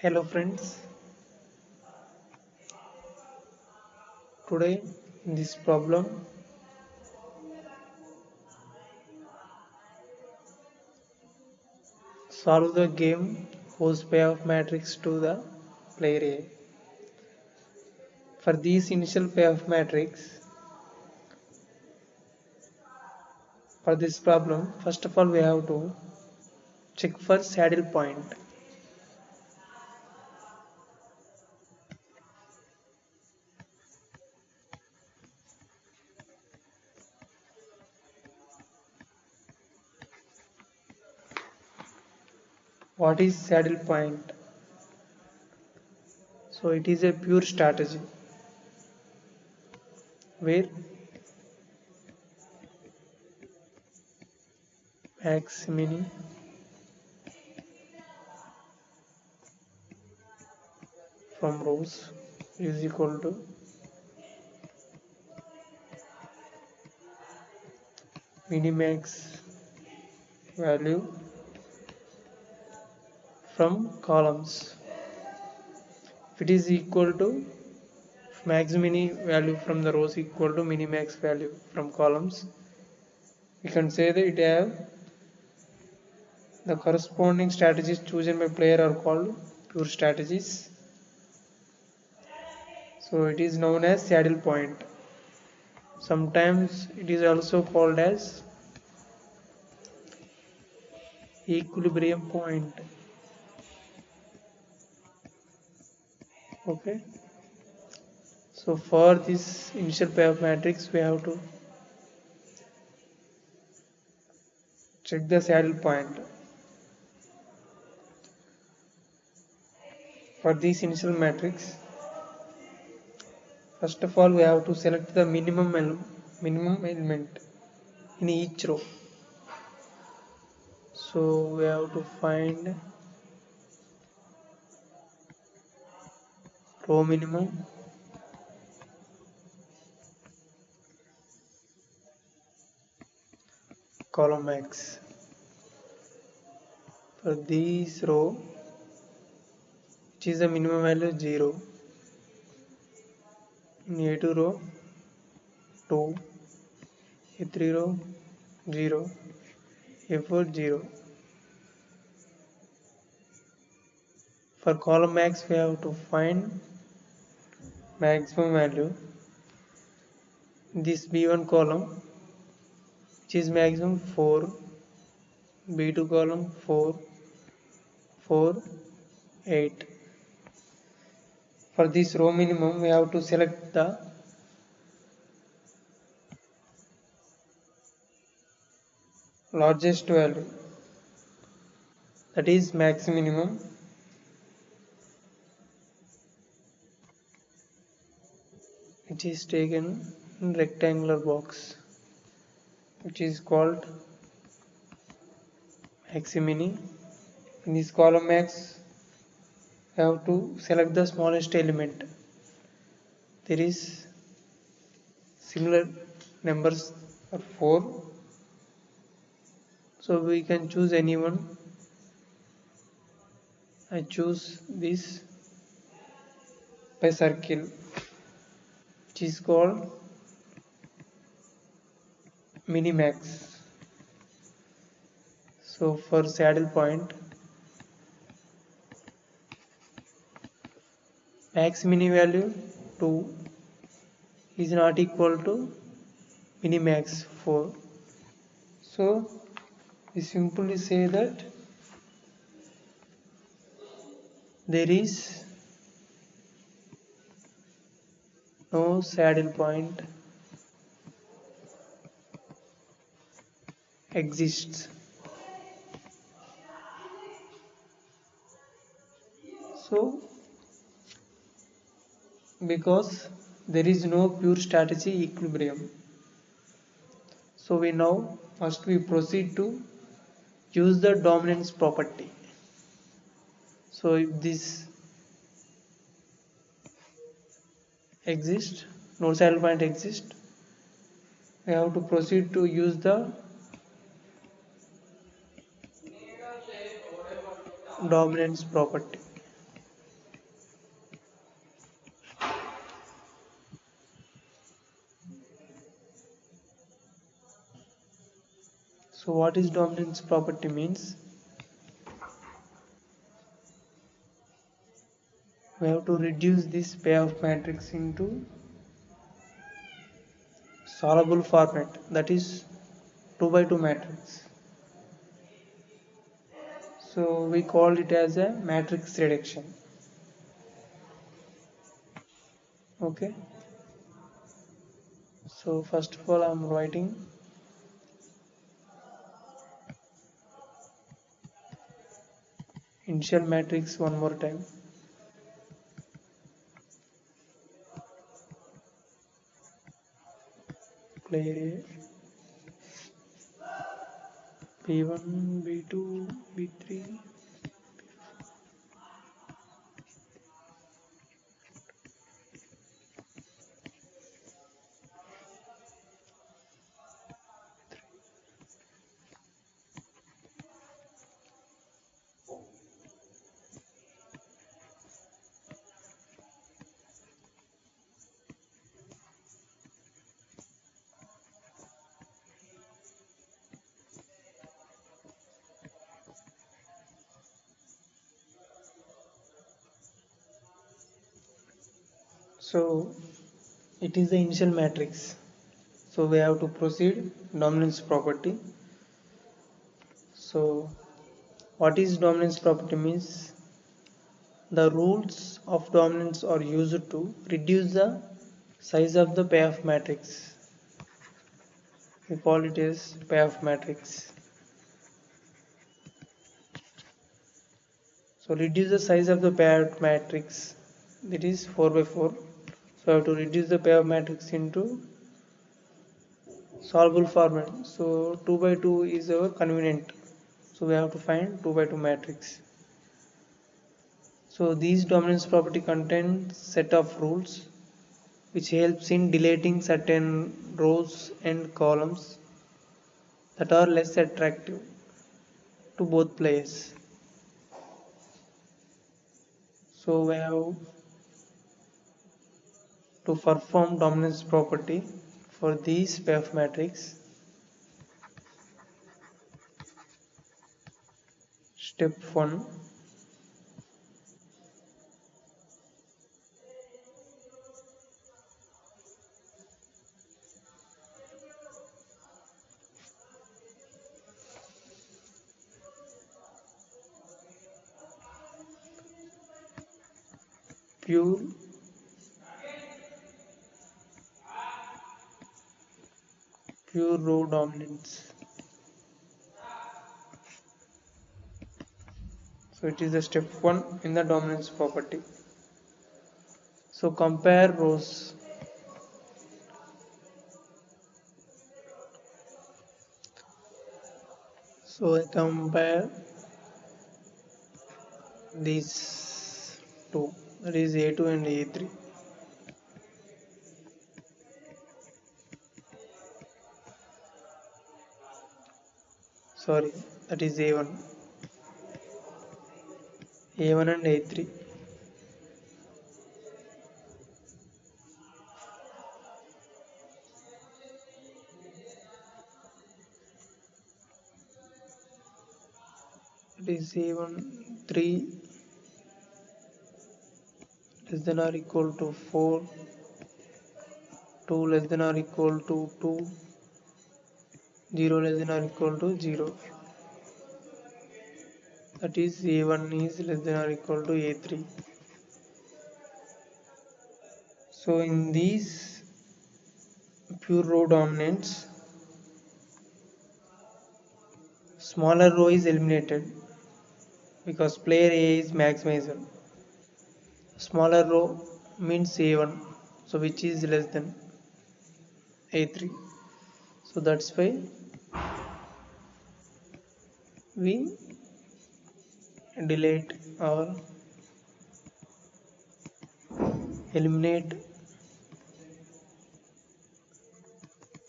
Hello friends, today in this problem solve the game whose payoff matrix to the player A. For this initial payoff matrix, for this problem, first of all we have to check for saddle point. What is saddle point? So it is a pure strategy where max mini from rows is equal to minimax value from columns. If it is equal to max mini value from the rows equal to minimax value from columns, we can say that it have the corresponding strategies chosen by player are called pure strategies. So it is known as saddle point. Sometimes it is also called as equilibrium point. Okay. So for this initial payoff matrix, we have to check the saddle point. For this initial matrix, first of all we have to select the minimum element in each row. So we have to find row minimum, column max. For this row, which is the minimum value 0, in A2 row 2, A3 row 0, A4 0. For column max we have to find maximum value in this B1 column, which is maximum 4, B2 column 4, 4, 8. For this row minimum we have to select the largest value, that is max minimum. It is taken in rectangular box, which is called maximini. In this column max, we have to select the smallest element. There is similar numbers are 4, so we can choose any one. I choose this by circle, which is called minimax. So for saddle point, max mini value 2 is not equal to minimax 4. So we simply say that there is no saddle point exists. So because there is no pure strategy equilibrium, so we now must we proceed to use the dominance property. So if this exists, no saddle point exists, we have to proceed to use the dominance property. what is dominance property means? We have to reduce this payoff matrix into solvable format, that is 2 by 2 matrix. So we call it as a matrix reduction. Okay. So first of all I am writing initial matrix one more time. Player A, B1, B2, B3. So it is the initial matrix. So we have to proceed dominance property. So what is dominance property means? The rules of dominance are used to reduce the size of the payoff matrix. We call it as payoff matrix. So reduce the size of the payoff matrix, that is 4 by 4. So I have to reduce the payoff matrix into solvable format. So 2 by 2 is our convenient. So we have to find 2 by 2 matrix. So these dominance property contains set of rules which helps in deleting certain rows and columns that are less attractive to both players. So we have to perform dominance property for these payoff matrix. Step 1, pure row dominance. So it is the step 1 in the dominance property. So compare rows. So I compare these two, that is A2 and A3. Sorry, that is A1. A1 and A3. That is A1 3 less than or equal to 4, 2 less than or equal to 2, 0 less than or equal to 0. That is A1 is less than or equal to A3. So in these pure row dominance, smaller row is eliminated because player A is maximizer. Smaller row means A1, so which is less than A3. So that's why we delete or eliminate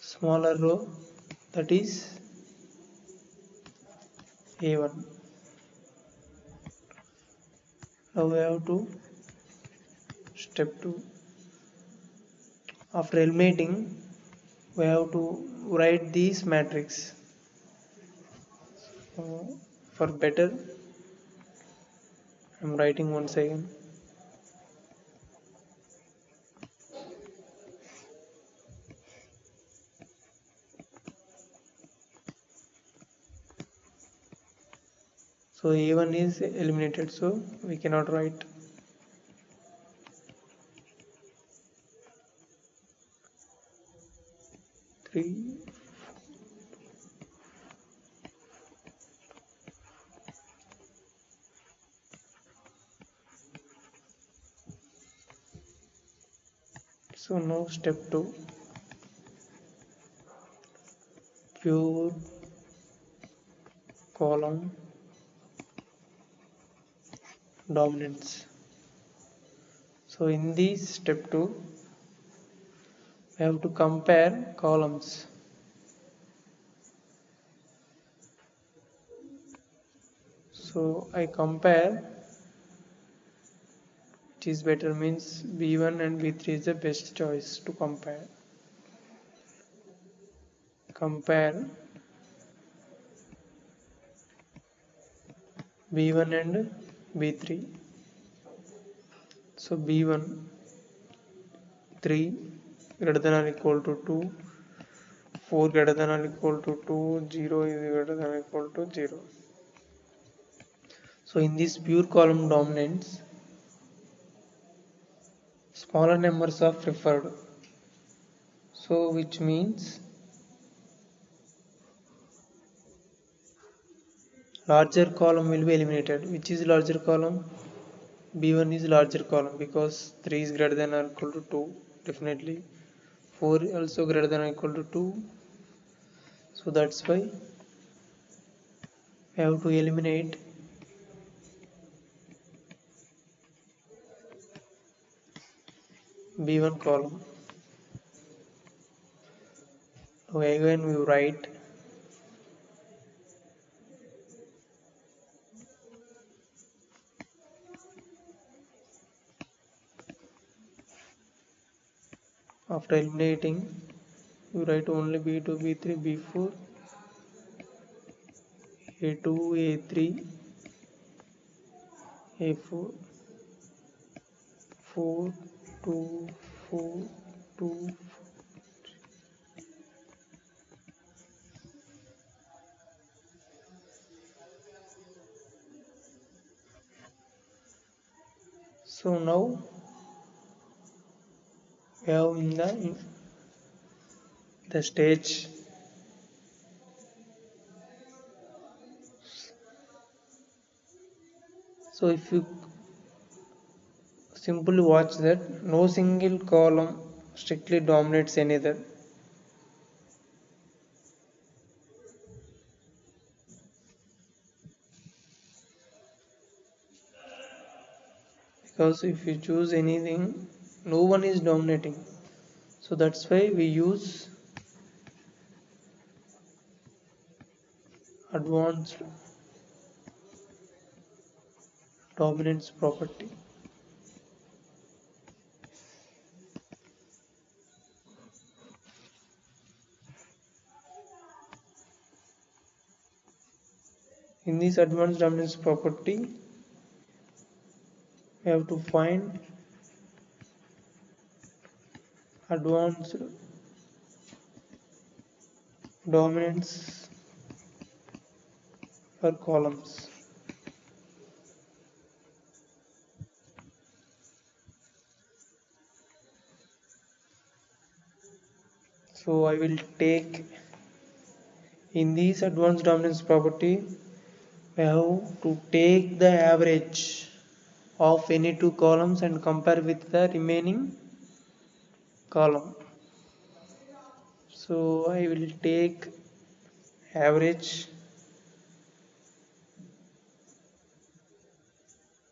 smaller row, that is A1. Now we have to step 2. After eliminating, we have to write this matrix. Uh, for better, I'm writing once again. So A1 is eliminated, so we cannot write. Three. So now step 2, pure column dominance. So in this step 2, we have to compare columns. So I compare, which is better, means B1 and B3 is the best choice to compare. Compare B1 and B3. So B1 3 greater than or equal to 2, 4 greater than or equal to 2, 0 is greater than or equal to 0. So in this pure column dominance, smaller numbers are preferred. So which means larger column will be eliminated. Which is larger column? B1 is larger column because 3 is greater than or equal to 2, definitely. 4 also greater than or equal to 2. So that's why we have to eliminate B1 column. So again we write after eliminating, we write only B2, B3, B4, A2, A3, A4, 4, 2, 4, 2. So now we have in the stage. So if you simply watch that, no single column strictly dominates another, because if you choose anything, no one is dominating. So that's why we use advanced dominance property. In this advanced dominance property, we have to find advanced dominance for columns. So I will take, in this advanced dominance property, we have to take the average of any two columns and compare with the remaining column. So I will take average.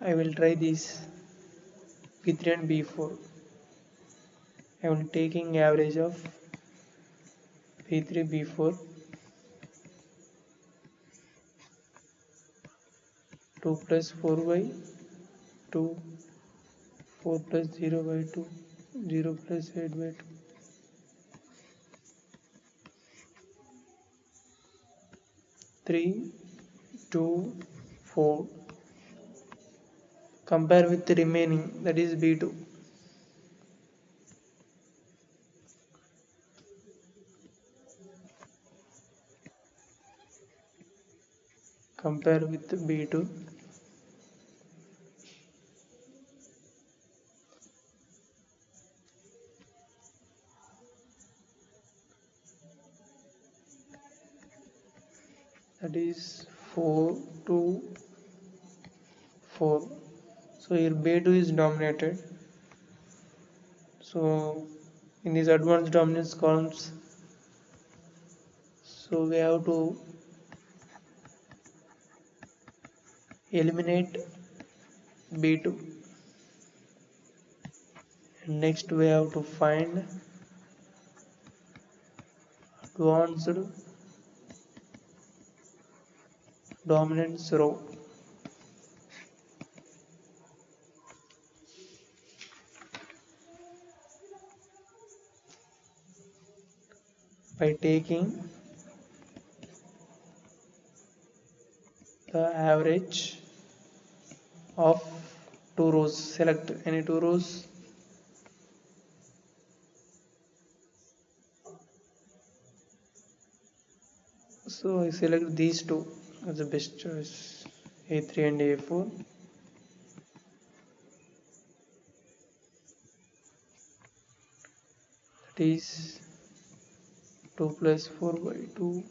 I will try this B3 and B4. I am taking average of B3, B4, 2 plus 4 by 2, 4 plus 0 by 2, 0 plus 8 by 2, 3, 2, 4. Compare with the remaining, that is B2. Compare with B2. That is 4, 2, 4. So here B2 is dominated. So in these advanced dominance columns, so we have to eliminate B2. And next we have to find advanced dominance row. By taking the average of two rows. Select any two rows. So I select these two as the best choice, A3 and A4. That is 2 plus 4 by 2.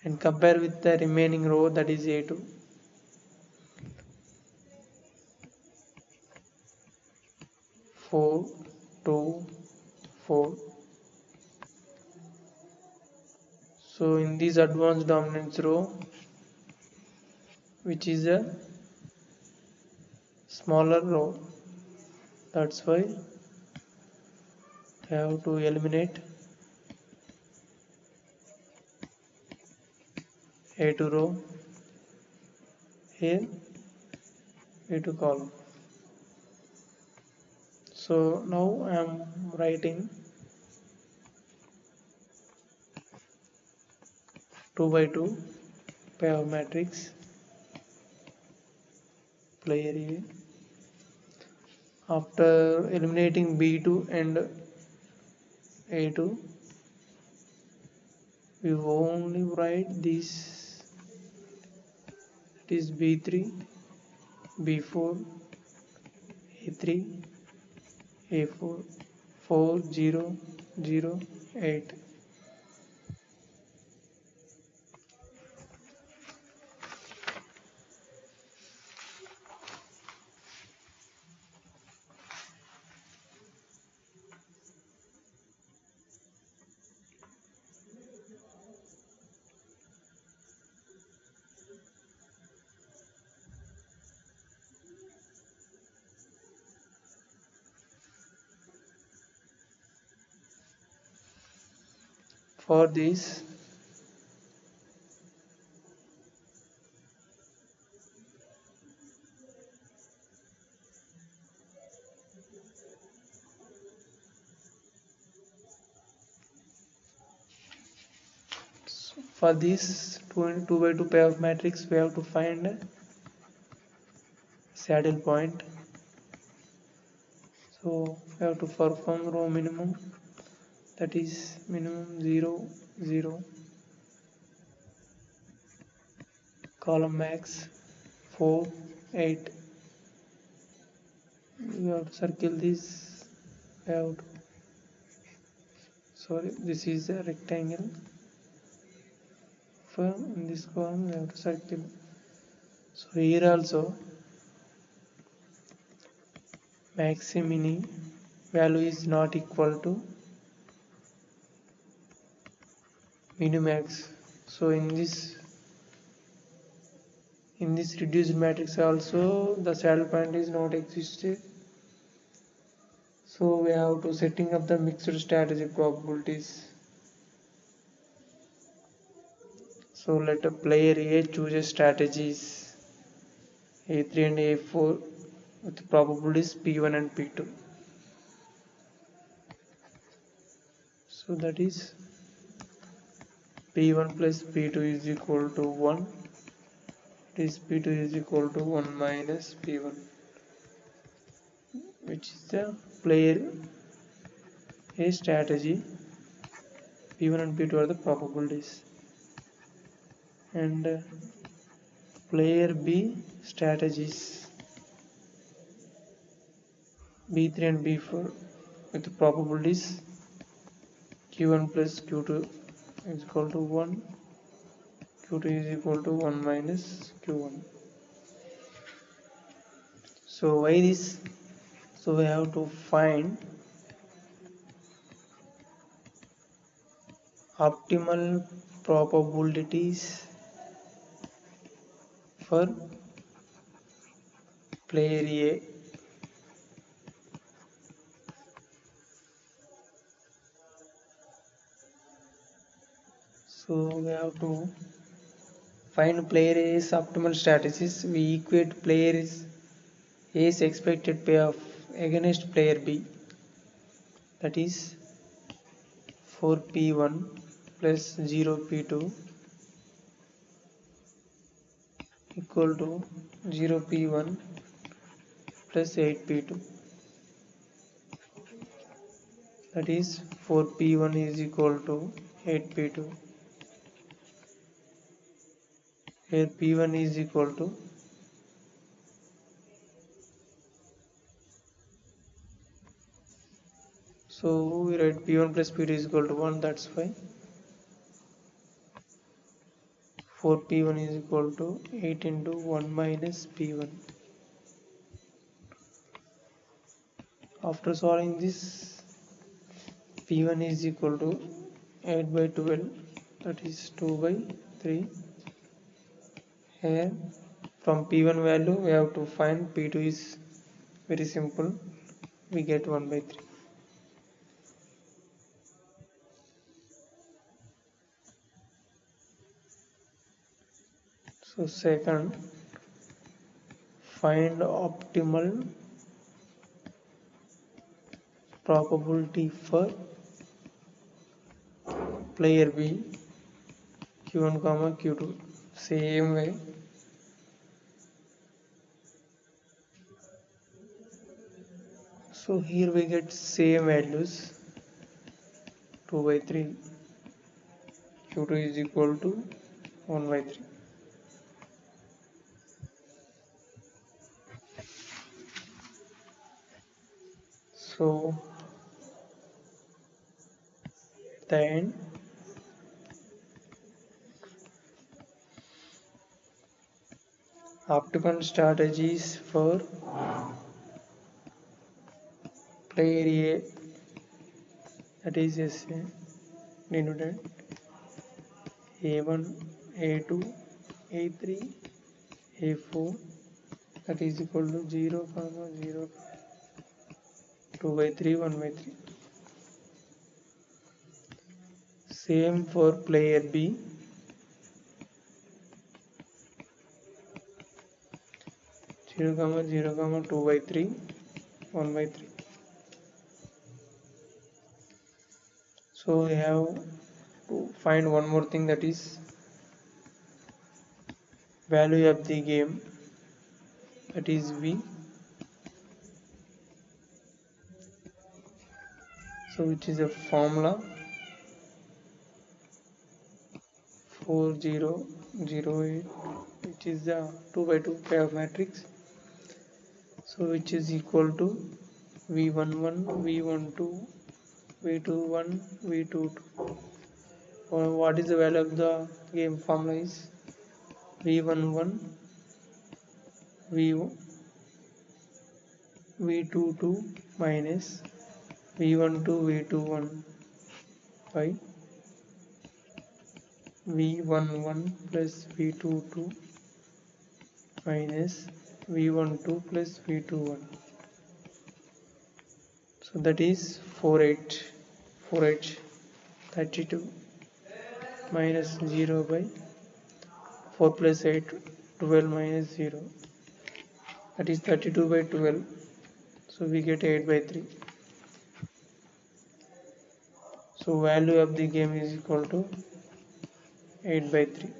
And compare with the remaining row, that is A2. 4, 2, 4. So in this advanced dominance row, which is a smaller row, that's why I have to eliminate A2 row here, A2 column. So now I am writing 2 by 2 payoff matrix, player A. After eliminating B2 and A2, we only write this, it is B3, B4, A3, A4, 4, 0, 0, 8. For this, for this 2 by 2 payoff matrix, we have to find saddle point. So we have to perform row minimum, that is minimum 0, 0, column max 4, 8. We have to circle this. We have to, sorry, this is a rectangle. For in this column we have to circle. So here also maximini value is not equal to minimax. So in this reduced matrix also the saddle point is not existed. So we have to setting up the mixed strategy probabilities. So let a player A choose strategies A3 and A4 with probabilities P1 and P2. So that is P1 plus P2 is equal to 1. This P2 is equal to 1 minus P1, which is the player A strategy. P1 and P2 are the probabilities, and player B strategies B3 and B4 with the probabilities Q1 plus Q2 is equal to 1, Q2 is equal to 1 minus Q1. So why this? So we have to find optimal probabilities for player A. So we have to find player A's optimal strategies. We equate player A's expected payoff against player B. That is 4P1 plus 0P2 equal to 0P1 plus 8P2. That is 4P1 is equal to 8P2. Here P1 is equal to, so we write P1 plus P2 is equal to 1. That's why 4P1 is equal to 8 into 1 minus P1. After solving this, P1 is equal to 8 by 12, that is 2 by 3. Here from P1 value we have to find P2 is very simple, we get 1 by 3. So second, find optimal probability for player B, Q1 comma Q2. Same way, so here we get same values, 2 by 3, Q2 is equal to 1 by 3. So then optimal strategies for player A, that is denoted A1, A2, A3, A4, that is equal to 0, 0, 2 by 3, 1 by 3. Same for player B, 0, 0, 2 by 3, 1 by 3. So we have to find one more thing, that is value of the game, that is V. So which is a formula 4008, which is the 2 by 2 payoff matrix. So which is equal to V11, V12, V21, V22. What is the value of the game formula is V11, V, V22 minus V12, V21 by V11 plus V22 minus V12 plus V21. So that is 48, 32 minus 0 by 4 plus 8, 12 minus 0. that is 32 by 12, so we get 8 by 3. So value of the game is equal to 8 by 3.